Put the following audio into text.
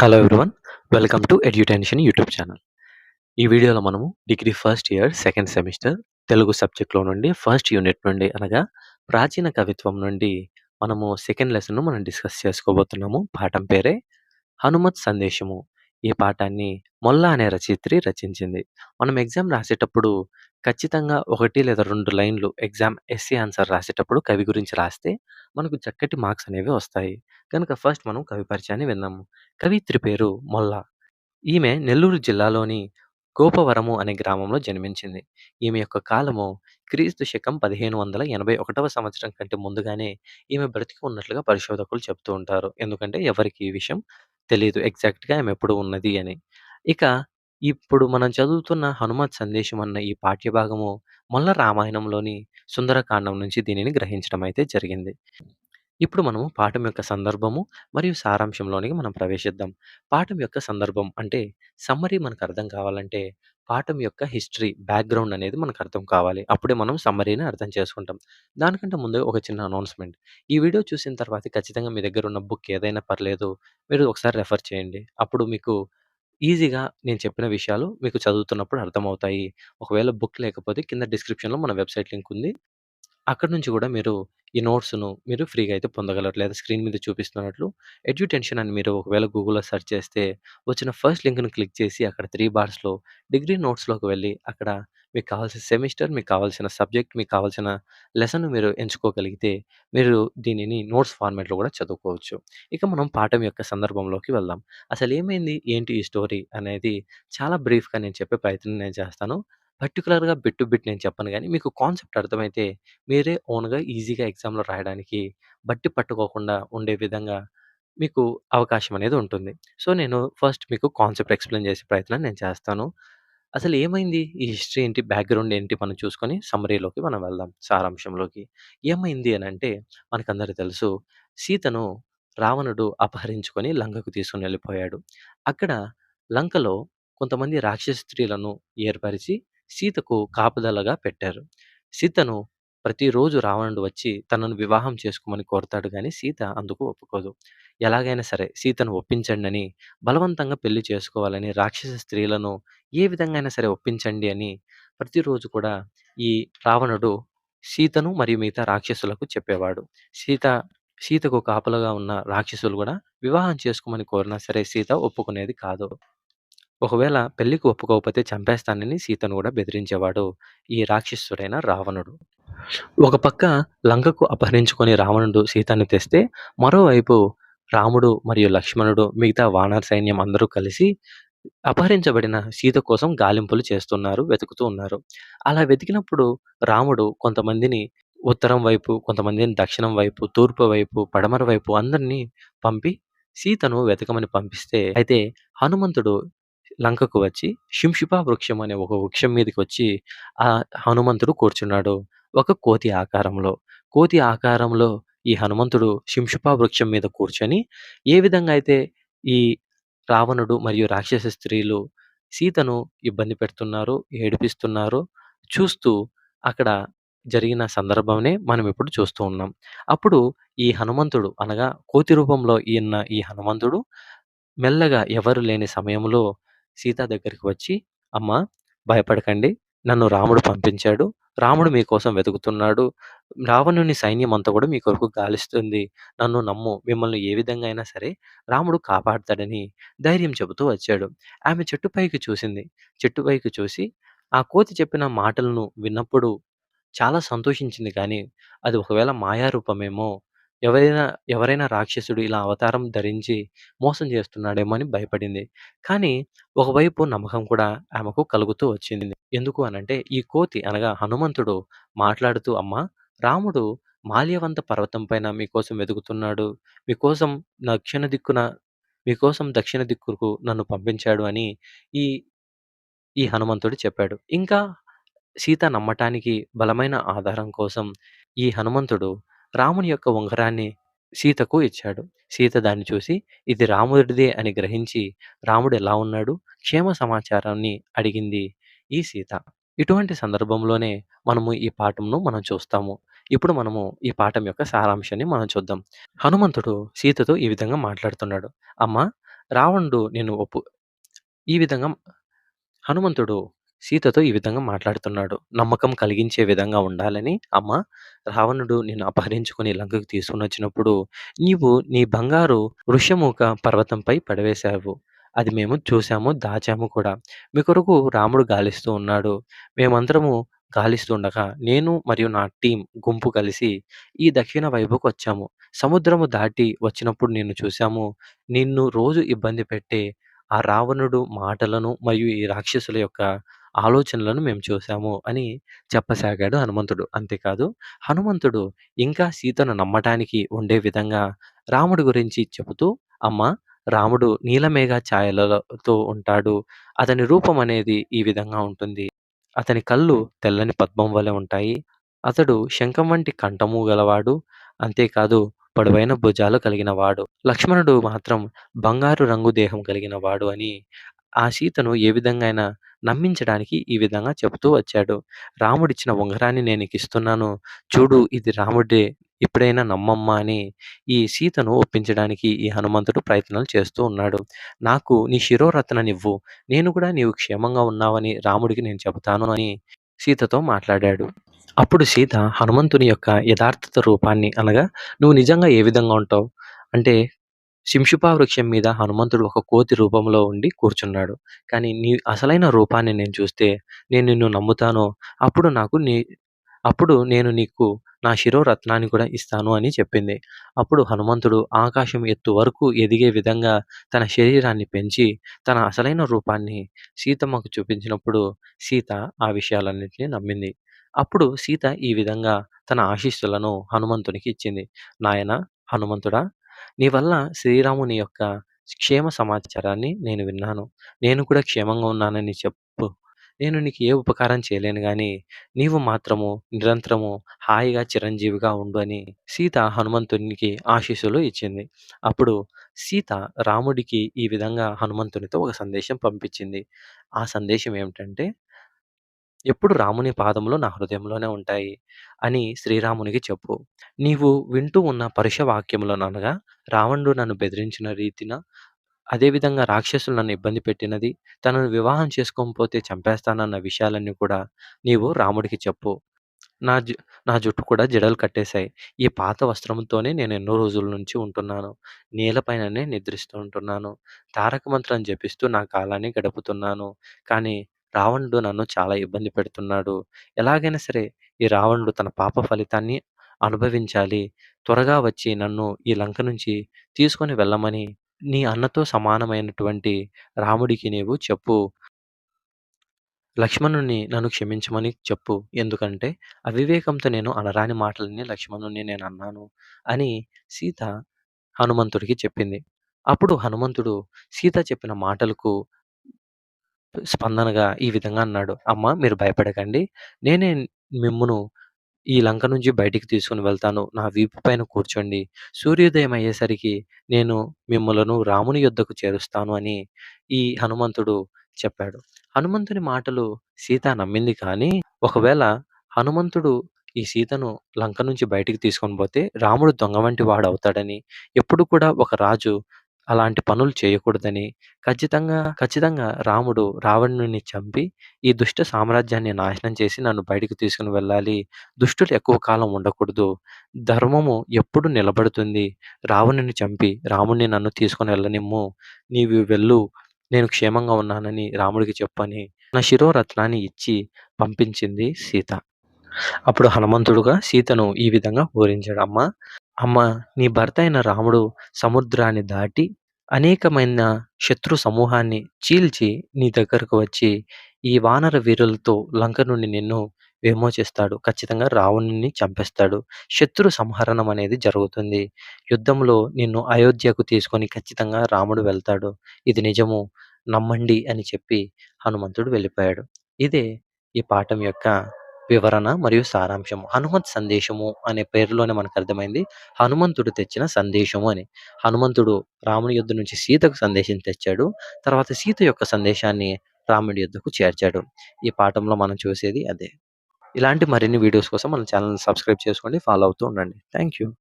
Hello everyone. Welcome to Edutension YouTube channel. ఈ వీడియోలో మనము degree first year second semester Telugu సబ్జెక్ట్‌లో నుండి ఫస్ట్ యూనిట్ నుండి అనగా ప్రాచీన కవిత్వం నుండి మనము సెకండ్ లెసన్‌ను మనం డిస్కస్ చేసుకోబోతున్నాము. పాఠం పేరే హనుమత్ సందేశము. ఈ పాఠాన్ని మొల్ల అనే రచయిత్రి రచించింది. మనం ఎగ్జామ్ రాసేటప్పుడు ఖచ్చితంగా 1 లేదా 2 లైన్‌లు ఎగ్జామ్ ఎస్సే ఆన్సర్ రాసేటప్పుడు కవి గురించి రాస్తే మనకు చక్కటి మార్క్స్ అనేవి వస్తాయి. కనుక ఫస్ట్ మనం కవి పరిచయాన్ని విందాము. కవియిత్రి పేరు మొల్ల. ఈమె నెల్లూరు జిల్లాలోని గోపవరము అనే గ్రామంలో జన్మించింది. ఈమె యొక్క కాలము క్రీస్తు శకం 1581 సంవత్సరం కంటే ముందుగానే ఈమె బ్రతికి ఉన్నట్లుగా పరిశోధకులు చెప్తూ ఉంటారు. ఎందుకంటే ఎవరికీ ఈ విషయం తెలీదు ఎగ్జాక్ట్‌గా ఆమె ఎప్పుడు ఉన్నది అని. ఇక ఇప్పుడు మనం చదువుతున్న హనుమత్ సందేశం అన్న ఈ పాఠ్యభాగము మొల్ల రామాయణంలోని సుందరకాండం నుంచి దీనిని గ్రహించడం అయితే జరిగింది. ఇప్పుడు మనము పాఠం యొక్క సందర్భము మరియు సారాంశంలోనికి మనం ప్రవేశిద్దాం. పాఠం యొక్క సందర్భం అంటే సమ్మరీ మనకు అర్థం కావాలంటే పాఠం యొక్క హిస్టరీ, బ్యాక్‌గ్రౌండ్ అనేది మనకు అర్థం కావాలి. అప్పుడే మనం సమ్మరీని అర్థం చేసుకుంటాం. దానికంటే ముందు ఒక చిన్న అనౌన్స్‌మెంట్. ఈ వీడియో చూసిన తర్వాత ఖచ్చితంగా మీ దగ్గర ఉన్న బుక్ ఏదైనా పర్లేదు. మీరు ఒకసారి రెఫర్ చేయండి. అప్పుడు మీకు ఈజీగా నేను చెప్పిన విషయాలు మీకు చదువుతున్నప్పుడు అర్థమవుతాయి. ఒకవేళ బుక్ లేకపోతే కింద డిస్క్రిప్షన్‌లో మన వెబ్‌సైట్ లింక్ ఉంది. అక్కడి నుంచి గూడా మీరు ఈ నోట్స్‌ను మీరు ఫ్రీగా అయితే పొందగలరు. లేదా స్క్రీన్ మీద చూపిస్తున్నట్లు ఎడ్యుటెన్షన్ అని మీరు ఒకవేళ గూగుల్‌లో సెర్చ్ చేస్తే వచ్చిన ఫస్ట్ లింక్‌ని క్లిక్ చేసి అక్కడ 3 బార్స్‌లో డిగ్రీ నోట్స్‌లోకి వెళ్ళి అక్కడ మీకు కావాల్సిన సెమిస్టర్, మీకు కావాల్సిన సబ్జెక్ట్, మీకు కావాల్సిన లెసన్ మీరు ఎంచుకోగలిగితే మీరు దీనిని నోట్స్ ఫార్మాట్‌లో గూడా చదువుకోవచ్చు. ఇక మనం పాఠం యొక్క సందర్భంలోకి వెళ్దాం. అసలేమైంది? ఏంటి ఈ స్టోరీ? అనేది చాలా బ్రీఫ్‌గా నేను చెప్పే ప్రయత్నం నేను చేస్తాను. పర్టిక్యులర్‌గా బిట్ టు బిట్ నేను చెప్పను గానీ మీకు కాన్సెప్ట్ అర్థమైతే మీరే ఓన్‌గా ఈజీగా ఎగ్జామ్‌లో రాయడానికి బట్టి పట్టుకోకుండా ఉండే విధంగా మీకు అవకాశం అనేది ఉంటుంది. సో, నేను ఫస్ట్ మీకు కాన్సెప్ట్ ఎక్స్‌ప్లెయిన్ చేసే ప్రయత్నం నేను చేస్తాను. అసలు ఏమైంది? ఈ హిస్టరీ ఏంటి? బ్యాక్‌గ్రౌండ్ ఏంటి? మనం చూసుకొని సమ్మరీలోకి మనం వెళ్దాం. సారాంశంలోకి. ఏమైంది అనంటే మనకందరికి తెలుసు. సీతను రావణుడు అపహరించుకొని లంకకు తీసుకొని వెళ్ళిపోయాడు. అక్కడ లంకలో కొంతమంది రాక్షస స్త్రీలను ఏర్పరిచి సీతకు కాపుదలగా పెట్టారు. సీతను ప్రతిరోజు రావణుడు వచ్చి తనను వివాహం చేసుకోమని కోరతాడు గానీ సీత అందుకు ఒప్పుకోదు. ఎలాగైనా సరే సీతను ఒప్పించండని బలవంతంగా పెళ్లి చేసుకోవాలని రాక్షస స్త్రీలను ఏ విధంగా అయినా సరే ఒప్పించండి అని ప్రతిరోజు కూడా ఈ రావణుడు సీతను మరియు మిగతా రాక్షసులకు చెప్పేవాడు. సీత సీతకు కాపలాగా ఉన్న రాక్షసులు గూడా వివాహం చేసుకోమని కోరినా సరే సీత ఒప్పుకునేది కాదు. ఒకవేళ పెళ్ళికి ఒప్పుకోకపోతే చంపేస్తానని సీతను గూడా బెదిరించేవాడు ఈ రాక్షసుడైన రావణుడు. ఒక పక్క లంకకు అపహరించుకొని రావణుడు సీతను తెస్తే, మరోవైపు రాముడు మరియు లక్ష్మణుడు మిగతా వానర సైన్యం అందరూ కలిసి అపహరించబడిన సీత కోసం గాలింపులు చేస్తున్నారు, వెతుకుతూ ఉన్నారు. అలా వెతికినప్పుడు రాముడు కొంతమందిని ఉత్తరం వైపు, కొంతమందిని దక్షిణం వైపు, తూర్పు వైపు, పడమర వైపు అందరిని పంపి సీతను వెతకమని పంపిస్తే, అయితే హనుమంతుడు లంకకు వచ్చి శింషుప వృక్షం అనే ఒక వృక్షం మీదకొచ్చి హనుమంతుడు కూర్చున్నాడు. ఒక కోతి ఆకారంలో. కోతి ఆకారంలో ఈ హనుమంతుడు శింషుప వృక్షం మీద కూర్చొని ఏ విధంగా అయితే ఈ రావణుడు మరియు రాక్షస స్త్రీలు సీతను ఇబ్బంది పెడుతున్నారో, ఏడిపిస్తున్నారో చూస్తూ అక్కడ జరిగిన సందర్భంనే మనం ఇప్పుడు చూస్తూ ఉన్నాం. అప్పుడు ఈ హనుమంతుడు అనగా కోతి రూపంలో ఉన్న ఈ హనుమంతుడు మెల్లగా ఎవరు లేని సమయంలో సీత దగ్గరికి వచ్చి, "అమ్మా! భయపడకండి. నన్ను రాముడు పంపించాడు. రాముడు మీకోసం వెతుకుతున్నాడు. రావణుని సైన్యమంతా కూడా మీ కొరకు గాలిస్తుంది. నన్ను నమ్ము. మిమ్మల్ని ఏ విధంగా అయినా సరే రాముడు కాపాడతాడని" ధైర్యం చెబుతూ వచ్చాడు. ఆమె చెట్టు పైకి చూసింది. చెట్టు పైకి చూసి ఆ కోతి చెప్పిన మాటలను విన్నప్పుడు చాలా సంతోషించింది కానీ, అది ఒకవేళ మాయారూపమేమో, ఎవరైనా ఎవరైనా రాక్షసుడు ఇలా అవతారం ధరించి మోసం చేస్తున్నాడేమో అని భయపడింది. కానీ ఒకవైపు నమ్మకం కూడా ఆమెకు కలుగుతూ వచ్చింది. ఎందుకు అనంటే ఈ కోతి అనగా హనుమంతుడు మాట్లాడుతూ "అమ్మా! రాముడు మాల్యవంత పర్వతం పైన మీకోసం వెతుకుతున్నాడు. మీకోసం దక్షిణ దిక్కున మీకోసం దక్షిణ దిక్కుకు నన్ను పంపించాడు" అని ఈ ఈ హనుమంతుడు చెప్పాడు. ఇంకా సీత నమ్మటానికి బలమైన ఆధారం కోసం ఈ హనుమంతుడు రాముని యొక్క ఉంగరాన్ని సీతకు ఇచ్చాడు. సీత దాన్ని చూసి ఇది రాముడిదే అని గ్రహించి రాముడు ఎలా ఉన్నాడు, క్షేమ సమాచారాన్ని అడిగింది ఈ సీత. ఇటువంటి సందర్భంలోనే మనము ఈ పాఠంను మనం చూస్తాము. ఇప్పుడు మనము ఈ పాఠం యొక్క సారాంశాన్ని మనం చూద్దాం. హనుమంతుడు సీతతో ఈ విధంగా మాట్లాడుతున్నాడు. "అమ్మా! రావణుడు నిన్ను ఈ విధంగా హనుమంతుడు సీతతో ఈ విధంగా మాట్లాడుతున్నాడు. నమ్మకం కలిగించే విధంగా ఉండాలని, "అమ్మా, రావణుడు నిన్ను అపహరించుకొని లంకకు తీసుకొనొచ్చినప్పుడు, నీవు నీ బంగారు వృషముఖ పర్వతంపై పడవేశావు. అది మేము చూసాము, దాచాము కూడా. మీ కొరకు రాముడు గాలిస్తూ ఉన్నాడు. మేమందరము గాలిస్తూ ఉండగా, నేను మరియు నా గుంపు కలిసి ఈ దక్షిణ వైపుకొచ్చాము. సముద్రము దాటి వచ్చినప్పుడు నిన్ను చూసాము. నిన్ను రోజు ఇబ్బంది పెట్టే ఆ రావణుడు మాటలను మరియు ఈ రాక్షసుల యొక్క ఆలోచనలను మేము చూసాము అని చెప్పసాగాడు హనుమంతుడు. అంతేకాదు హనుమంతుడు ఇంకా సీతను నమ్మటానికి ఉండే విధంగా రాముడి గురించి చెబుతూ, "అమ్మా, రాముడు నీలమేఘ ఛాయలతో ఉంటాడు. అతని రూపం అనేది ఈ విధంగా ఉంటుంది. అతని కళ్ళు తెల్లని పద్మం వలె ఉంటాయి. అతడు శంఖం వంటి కంఠము గలవాడు. అంతేకాదు పొడవైన భుజాలు కలిగిన వాడు. లక్ష్మణుడు మాత్రం బంగారు రంగు దేహం కలిగిన వాడు" అని ఆ సీతను ఏ విధంగా అయినా నమ్మించడానికి ఈ విధంగా చెబుతూ వచ్చాడు. రాముడిచ్చిన ఉంగరాన్ని నేను నీకిస్తున్నాను. చూడు, ఇది రాముడిదే. ఇప్పుడైనా నమ్మమ్మా అని ఈ సీతను ఒప్పించడానికి ఈ హనుమంతుడు ప్రయత్నాలు చేస్తూ ఉన్నాడు. నాకు నీ శిరోరత్ననివ్వు. నేను కూడా నీవు క్షేమంగా ఉన్నావని రాముడికి నేను చెబుతాను అని సీతతో మాట్లాడాడు. అప్పుడు సీత హనుమంతుని యొక్క యథార్థత రూపాన్ని అనగా, "నువ్వు నిజంగా ఏ విధంగా ఉంటావు?" అంటే శింషుపా వృక్షం మీద హనుమంతుడు ఒక కోతి రూపంలో ఉండి కూర్చున్నాడు. కానీ నీ అసలైన రూపాన్ని నేను చూస్తే నేను నిన్ను నమ్ముతాను. అప్పుడు నాకు నీ అప్పుడు నేను నీకు నా శిరోరత్నాన్ని కూడా ఇస్తాను అని చెప్పింది. అప్పుడు హనుమంతుడు ఆకాశం ఎత్తు వరకు ఎదిగే విధంగా తన శరీరాన్ని పెంచి తన అసలైన రూపాన్ని సీతమ్మకు చూపించినప్పుడు సీత ఆ విషయాలన్నిటిని నమ్మింది. అప్పుడు సీత ఈ విధంగా తన ఆశీస్సులను హనుమంతునికి ఇచ్చింది. "నాయనా హనుమంతుడా, నీ వల్ల శ్రీరాముని యొక్క క్షేమ సమాచారాన్ని నేను విన్నాను. నేను కూడా క్షేమంగా ఉన్నానని చెప్పు. నేను నీకు ఏ ఉపకారం చేయలేను గానీ, నీవు మాత్రము నిరంతరము హాయిగా చిరంజీవిగా ఉండు" అని సీత హనుమంతునికి ఆశీస్సులు ఇచ్చింది. అప్పుడు సీత రాముడికి ఈ విధంగా హనుమంతునితో ఒక సందేశం పంపించింది. ఆ సందేశం ఏమిటంటే, "ఎప్పుడు రాముని పాదములు నా హృదయంలోనే ఉంటాయి అని శ్రీరామునికి చెప్పు. నీవు వింటూ ఉన్న పరుష వాక్యములనగా, రావణుడు నన్ను బెదిరించిన రీతిన, అదేవిధంగా రాక్షసులు నన్ను ఇబ్బంది పెట్టినది, తనను వివాహం చేసుకోకపోతే చంపేస్తానన్న విషయాలన్నీ కూడా నీవు రాముడికి చెప్పు. నా జు నా జుట్టు కూడా జడలు కట్టేశాయి. ఈ పాత వస్త్రంతోనే నేను ఎన్నో రోజుల నుంచి ఉంటున్నాను. నేలపైననే నిద్రిస్తూ ఉంటున్నాను. తారక మంత్రం జపిస్తూ నా కాలాన్ని గడుపుతున్నాను. కానీ రావణుడు నన్ను చాలా ఇబ్బంది పెడుతున్నాడు. ఎలాగైనా సరే ఈ రావణుడు తన పాప ఫలితాన్ని అనుభవించాలి. త్వరగా వచ్చి నన్ను ఈ లంక నుంచి తీసుకొని వెళ్ళమని నీ అన్నతో సమానమైనటువంటి రాముడికి నీవు చెప్పు. లక్ష్మణుడిని నన్ను క్షమించమని చెప్పు. ఎందుకంటే అవివేకంతో నేను అనరాని మాటలన్నీ లక్ష్మణుడిని నేనన్నాను" అని సీత హనుమంతుడికి చెప్పింది. అప్పుడు హనుమంతుడు సీత చెప్పిన మాటలకు స్పందనగా ఈ విధంగా అన్నాడు. "అమ్మా, మీరు భయపడకండి. నేనే మిమ్మును ఈ లంక నుంచి బయటికి తీసుకొని వెళ్తాను. నా వీపు పైన కూర్చోండి. సూర్యోదయం అయ్యేసరికి నేను మిమ్ములను రాముని యొద్దకు చేరుస్తాను" అని ఈ హనుమంతుడు చెప్పాడు. హనుమంతుని మాటలు సీత నమ్మింది కానీ, ఒకవేళ హనుమంతుడు ఈ సీతను లంక నుంచి బయటికి తీసుకొని పోతే రాముడు దొంగ వంటి వాడవుతాడని, ఎప్పుడు కూడా ఒక రాజు అలాంటి పనులు చేయకూడదని, ఖచ్చితంగా రాముడు రావణుడిని చంపి ఈ దుష్ట సామ్రాజ్యాన్ని నాశనం చేసి నన్ను బయటికి తీసుకొని వెళ్ళాలి. దుష్టులు ఎక్కువ కాలం ఉండకూడదు. ధర్మము ఎప్పుడు నిలబడుతుంది. రావణుని చంపి రాముడిని నన్ను తీసుకొని వెళ్ళనిమ్ము. నీవు వెళ్ళు. నేను క్షేమంగా ఉన్నానని రాముడికి చెప్పని నా శిరోరత్నాన్ని ఇచ్చి పంపించింది సీత. అప్పుడు హనుమంతుడుగా సీతను ఈ విధంగా ఊరించాడు. అమ్మా, నీ భర్త అయిన రాముడు సముద్రాన్ని దాటి అనేకమైన శత్రు సమూహాన్ని చీల్చి నీ దగ్గరకు వచ్చి ఈ వానర వీరులతో లంక నుండి నిన్ను విమోచిస్తాడు. ఖచ్చితంగా రావణుడిని చంపేస్తాడు. శత్రు సంహరణం అనేది జరుగుతుంది. యుద్ధంలో నిన్ను అయోధ్యకు తీసుకొని ఖచ్చితంగా రాముడు వెళ్తాడు. ఇది నిజము. నమ్మండి అని చెప్పి హనుమంతుడు వెళ్ళిపోయాడు. ఇదే ఈ పాఠం యొక్క వివరణ మరియు సారాంశము. హనుమత్ సందేశము అనే పేరులోనే మనకు అర్థమైంది హనుమంతుడు తెచ్చిన సందేశము అని. హనుమంతుడు రాముని యొద్ద నుంచి సీతకు సందేశం తెచ్చాడు. తర్వాత సీత యొక్క సందేశాన్ని రాముడి యొద్దకు చేర్చాడు. ఈ పాఠంలో మనం చూసేది అదే. ఇలాంటి మరిన్ని వీడియోస్ కోసం మన ఛానల్‌ని సబ్స్క్రైబ్ చేసుకోండి. ఫాలో అవుతూ ఉండండి. Thank you.